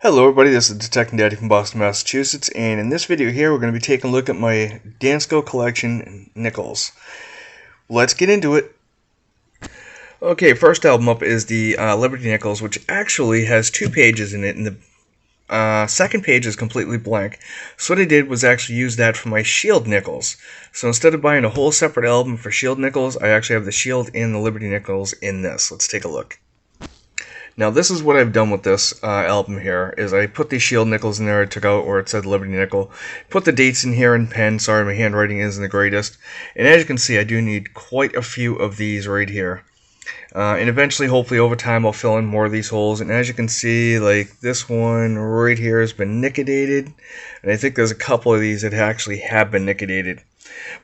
Hello everybody, this is Detecting Daddy from Boston, Massachusetts, and in this video here we're going to be taking a look at my Dansco collection nickels. Let's get into it. Okay, first album up is the Liberty Nickels, which actually has 2 pages in it, and the second page is completely blank. So what I did was actually use that for my Shield nickels. So instead of buying a whole separate album for Shield nickels, I actually have the Shield and the Liberty nickels in this. Let's take a look. Now this is what I've done with this album here, is I put these Shield nickels in there. I took out where it said Liberty nickel, put the dates in here in pen. Sorry, my handwriting isn't the greatest. And as you can see, I do need quite a few of these right here. And eventually, hopefully over time, I'll fill in more of these holes. And as you can see, like this one right here has been nickedated. And I think there's a couple of these that actually have been nickedated.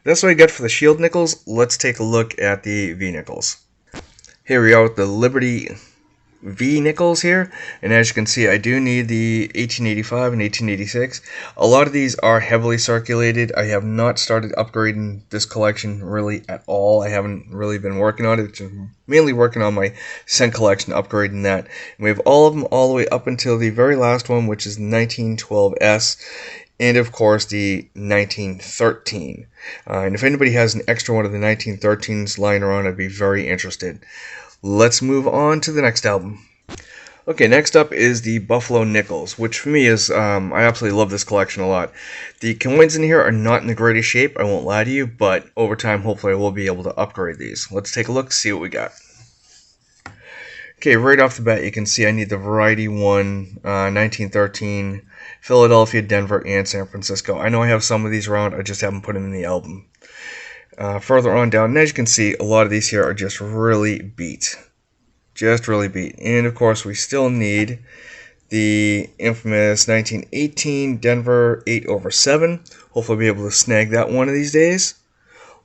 That's what I got for the Shield nickels. Let's take a look at the V nickels. Here we are with the Liberty V nickels here, and as you can see, I do need the 1885 and 1886. A lot of these are heavily circulated. I have not started upgrading this collection really at all. I haven't really been working on it. Just mainly working on my cent collection, upgrading that. And we have all of them all the way up until the very last one, which is 1912S. And of course the 1913. And if anybody has an extra one of the 1913s lying around, I'd be very interested. Let's move on to the next album. Okay, next up is the Buffalo Nickels, which for me is, I absolutely love this collection a lot. The coins in here are not in the greatest shape, I won't lie to you, but over time, hopefully I will be able to upgrade these. Let's take a look, see what we got. Okay, right off the bat, you can see I need the Variety 1, 1913, Philadelphia, Denver, and San Francisco. I know I have some of these around, I just haven't put them in the album. Further on down, and as you can see, a lot of these here are just really beat. Just really beat. And of course, we still need the infamous 1918 Denver 8/7. Hopefully I'll be able to snag that one of these days.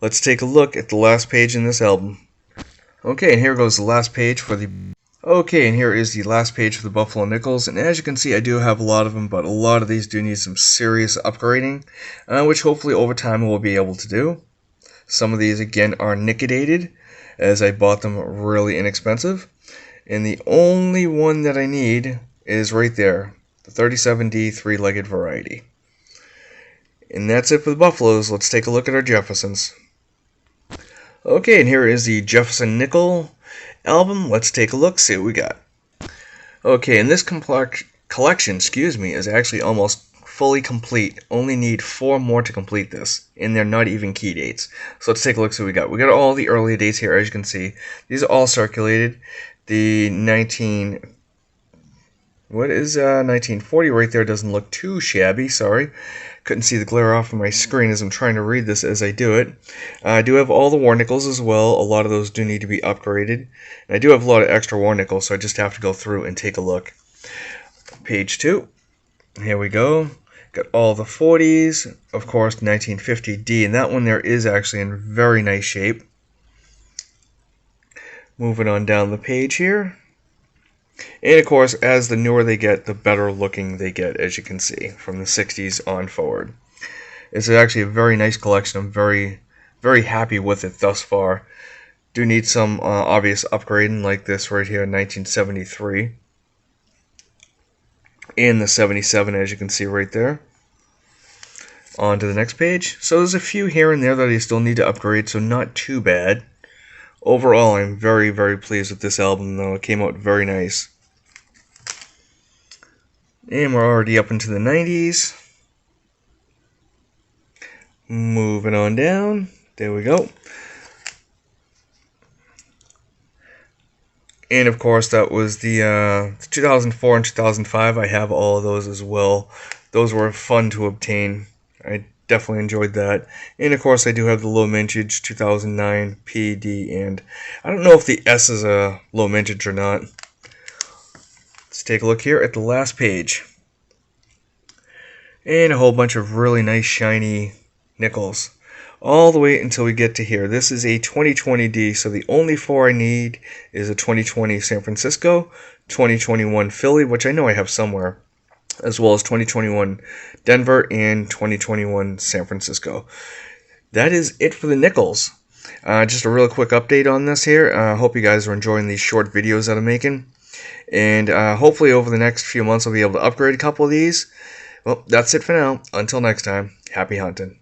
Let's take a look at the last page in this album. Okay, and here goes the last page for the... Okay, and here is the last page for the Buffalo Nickels, and as you can see, I do have a lot of them, but a lot of these do need some serious upgrading, which hopefully over time we'll be able to do. Some of these, again, are nickedated, as I bought them really inexpensive. And the only one that I need is right there, the 37D 3-legged variety. And that's it for the Buffaloes. Let's take a look at our Jeffersons. Okay, and here is the Jefferson Nickel album. Let's take a look, see what we got. Okay, and this collection, is actually almost fully complete. Only need 4 more to complete this, and they're not even key dates. So let's take a look, see what we got. We got all the early dates here, as you can see. These are all circulated. The 1940 right there doesn't look too shabby, sorry. Couldn't see the glare off of my screen as I'm trying to read this as I do it. I do have all the war nickels as well. A lot of those do need to be upgraded. And I do have a lot of extra war nickels, so I just have to go through and take a look. Page 2. Here we go. Got all the 40s, of course, 1950D, and that one there is actually in very nice shape. Moving on down the page here. And of course, as the newer they get, the better looking they get, as you can see, from the 60s on forward. It's actually a very nice collection. I'm very, very happy with it thus far. Do need some obvious upgrading, like this right here, 1973. And the 77, as you can see right there. On to the next page. So there's a few here and there that I still need to upgrade, so not too bad. Overall, I'm very, very pleased with this album, though. It came out very nice. And we're already up into the 90s. Moving on down. There we go. And of course, that was the 2004 and 2005. I have all of those as well. Those were fun to obtain. I definitely enjoyed that. And of course, I do have the low mintage 2009 PD, and I don't know if the S is a low mintage or not. Let's take a look here at the last page. And a whole bunch of really nice shiny nickels. All the way until we get to here. This is a 2020D, so the only 4 I need is a 2020 San Francisco, 2021 Philly, which I know I have somewhere, as well as 2021 Denver and 2021 San Francisco. That is it for the nickels. Just a real quick update on this here. I hope you guys are enjoying these short videos that I'm making. And hopefully over the next few months I'll be able to upgrade a couple of these. Well, that's it for now. Until next time, happy hunting.